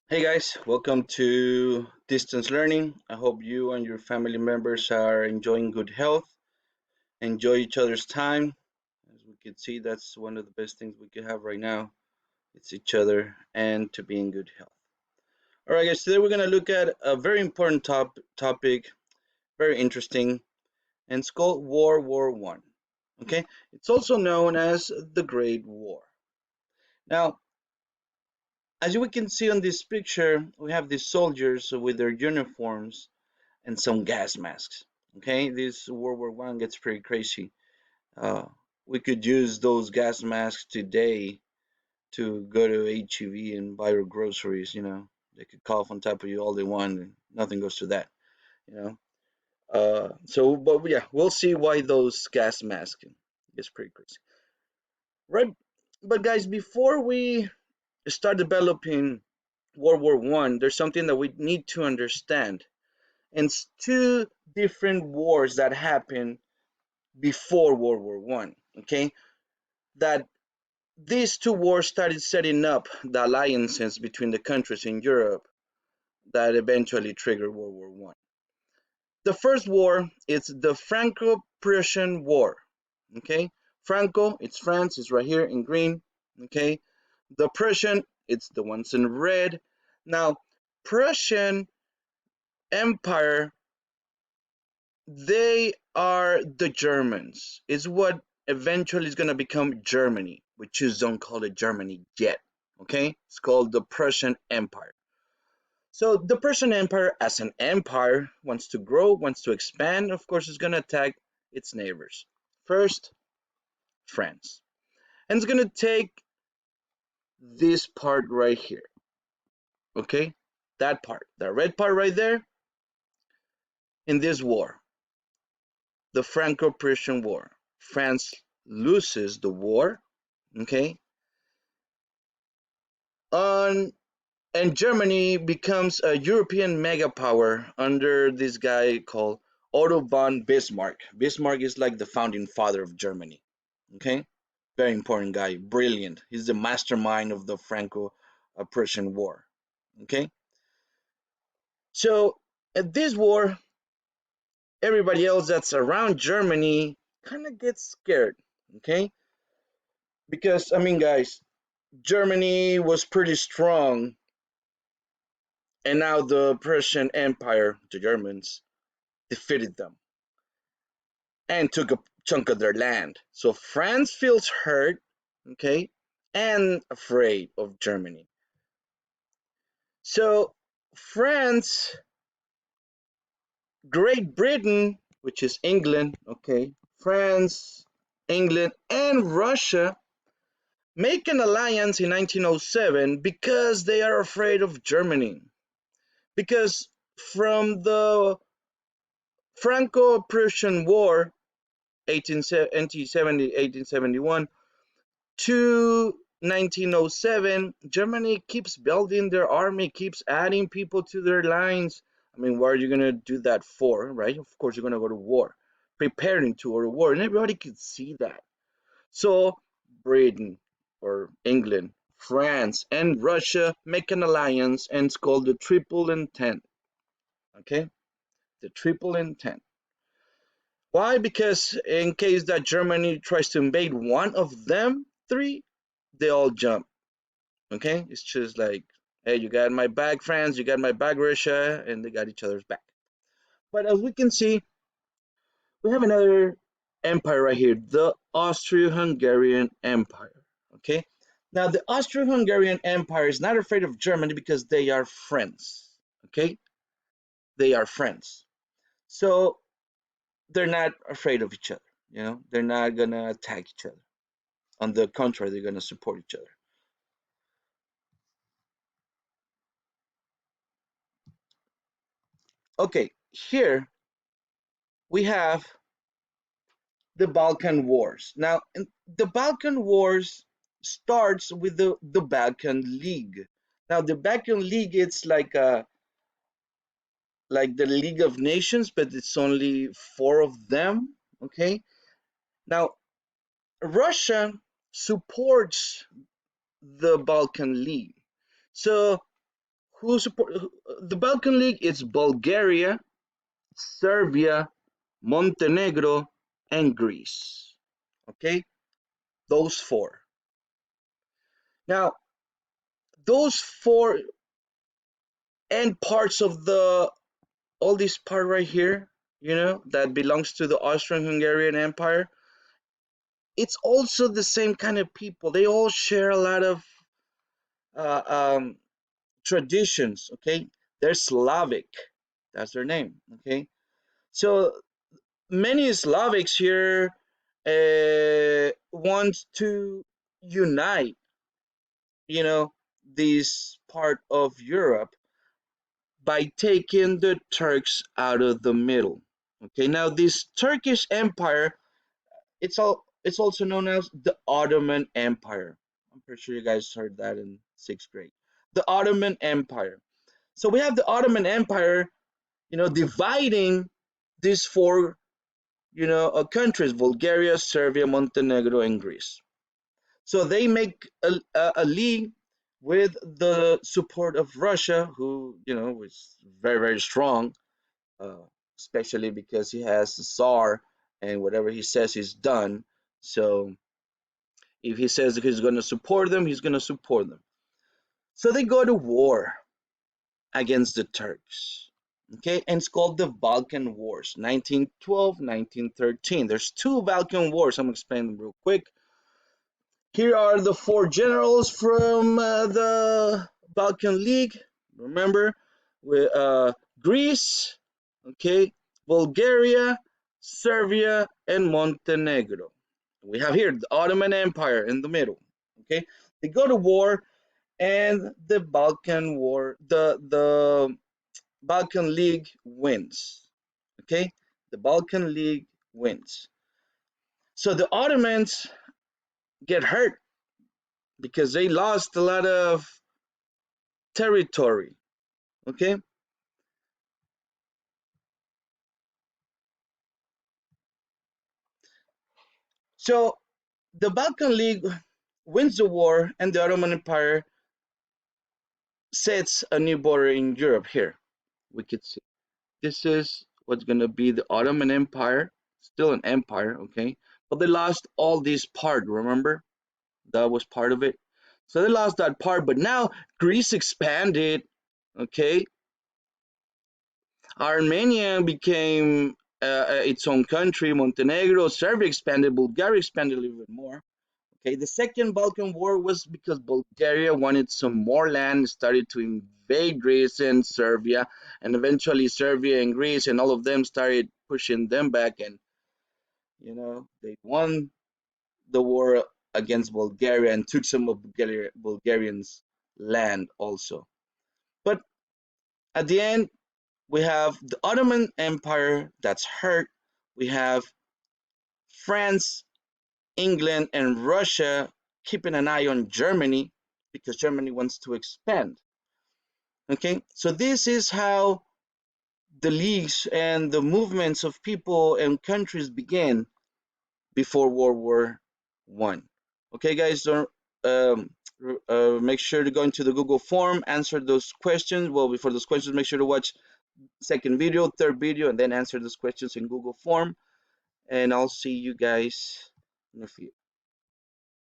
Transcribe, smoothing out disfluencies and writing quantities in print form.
Hey guys, welcome to distance learning. I hope you and your family members are enjoying good health, enjoy each other's time. As we can see, that's one of the best things we could have right now. It's each other and to be in good health. All right, guys, today we're going to look at a very important topic, very interesting, and it's called World War One. Okay, it's also known as the Great War. Now, as we can see on this picture, we have these soldiers with their uniforms and some gas masks. Okay, this World War One gets pretty crazy. Uh, we could use those gas masks today to go to HEB and buy our groceries. They could cough on top of you all they want, and nothing goes to that. You know. But yeah, we'll see why those gas masks gets pretty crazy, right? But guys, before we start developing World War One, there's something that we need to understand, and it's two different wars that happened before World War One. Okay, that these two wars started setting up the alliances between the countries in Europe that eventually triggered World War One. The first war is the Franco-Prussian War. Okay, Franco, it's France, it's right here in green. Okay, the Prussian, it's the ones in red. Now, Prussian Empire, they are the Germans. It's what eventually is going to become Germany. We just don't call it Germany yet. Okay? It's called the Prussian Empire. So the Prussian Empire, as an empire, wants to grow, wants to expand. Of course, it's going to attack its neighbors. First, France. And it's going to take this part right here. Okay? That part, the red part right there, in this war, the Franco-Prussian War. France loses the war, okay, on and Germany becomes a European mega power under this guy called Otto von Bismarck. Bismarck is like the founding father of Germany, okay, very important guy, brilliant. He's the mastermind of the Franco-Prussian War, okay. So at this war, everybody else that's around Germany kind of gets scared, okay, because I mean, guys, Germany was pretty strong, and now the Prussian Empire, the Germans, defeated them and took a chunk of their land. So France feels hurt, okay, and afraid of Germany. So France, Great Britain, which is England, okay, France, England, and Russia make an alliance in 1907 because they are afraid of Germany. Because from the Franco-Prussian War, 1871 to 1907, Germany keeps building their army, keeps adding people to their lines. I mean, what are you going to do that for, right? Of course, you're going to go to war, preparing to go to war, and everybody could see that. So, Britain or England, France, and Russia make an alliance, and it's called the Triple Intent. Okay? The Triple Intent. Why? Because in case that Germany tries to invade one of them three, they all jump. Okay? It's just like, hey, you got my back, France, you got my back, Russia, and they got each other's back. But as we can see, we have another empire right here, the Austro-Hungarian Empire. Okay? Now, the Austro-Hungarian Empire is not afraid of Germany because they are friends. Okay? They are friends. So they're not afraid of each other. They're not gonna attack each other. On the contrary, they're going to support each other. Okay, here we have the Balkan Wars. Now, the Balkan Wars starts with the Balkan League. Now, the Balkan League, it's like the League of Nations, but it's only four of them. Okay. Now, Russia supports the Balkan League. So Who support the Balkan League? It's Bulgaria, Serbia, Montenegro, and Greece. Okay, those four. Now, those four and parts of the all this part right here, that belongs to the Austrian-Hungarian Empire. It's also the same kind of people. They all share a lot of uh, um, traditions. Okay, they're Slavic. That's their name. Okay, so many Slavics here want to unite, this part of Europe by taking the Turks out of the middle. Okay, now this Turkish Empire, it's also known as the Ottoman Empire. I'm pretty sure you guys heard that in sixth grade. The Ottoman Empire. So we have the Ottoman Empire, dividing these four, countries: Bulgaria, Serbia, Montenegro, and Greece. So they make a league with the support of Russia, who is very very strong, uh, especially because he has the Tsar, and whatever he says is done. So if he says that he's going to support them, he's going to support them. So they go to war against the Turks. Okay, and it's called the Balkan Wars, 1912, 1913. There's two Balkan Wars. I'm going to explain them real quick. Here are the four generals from the Balkan League. Remember, with Greece, okay, Bulgaria, Serbia, and Montenegro. We have here the Ottoman Empire in the middle. Okay, they go to war, and the Balkan League wins. Okay, the Balkan League wins. So the Ottomans get hurt because they lost a lot of territory. Okay, so the Balkan League wins the war, and the Ottoman Empire sets a new border in Europe. Here we could see this is what's going to be the Ottoman Empire, still an empire. Okay, but they lost all this part. Remember, that was part of it. So they lost that part, but now Greece expanded. Okay, Armenia became its own country. Montenegro, Serbia expanded. Bulgaria expanded a little bit more. Okay, the Second Balkan War was because Bulgaria wanted some more land, started to invade Greece and Serbia, and eventually Serbia and Greece and all of them started pushing them back, and they won the war against Bulgaria and took some of Bulgarians' land also. But at the end, we have the Ottoman Empire that's hurt. We have France, England, and Russia keeping an eye on Germany because Germany wants to expand. Okay, so this is how the leagues and the movements of people and countries began before World War One. Okay, guys, don't make sure to go into the Google form, answer those questions. Well, before those questions, make sure to watch second video, third video, and then answer those questions in Google form. And I'll see you guys in a few.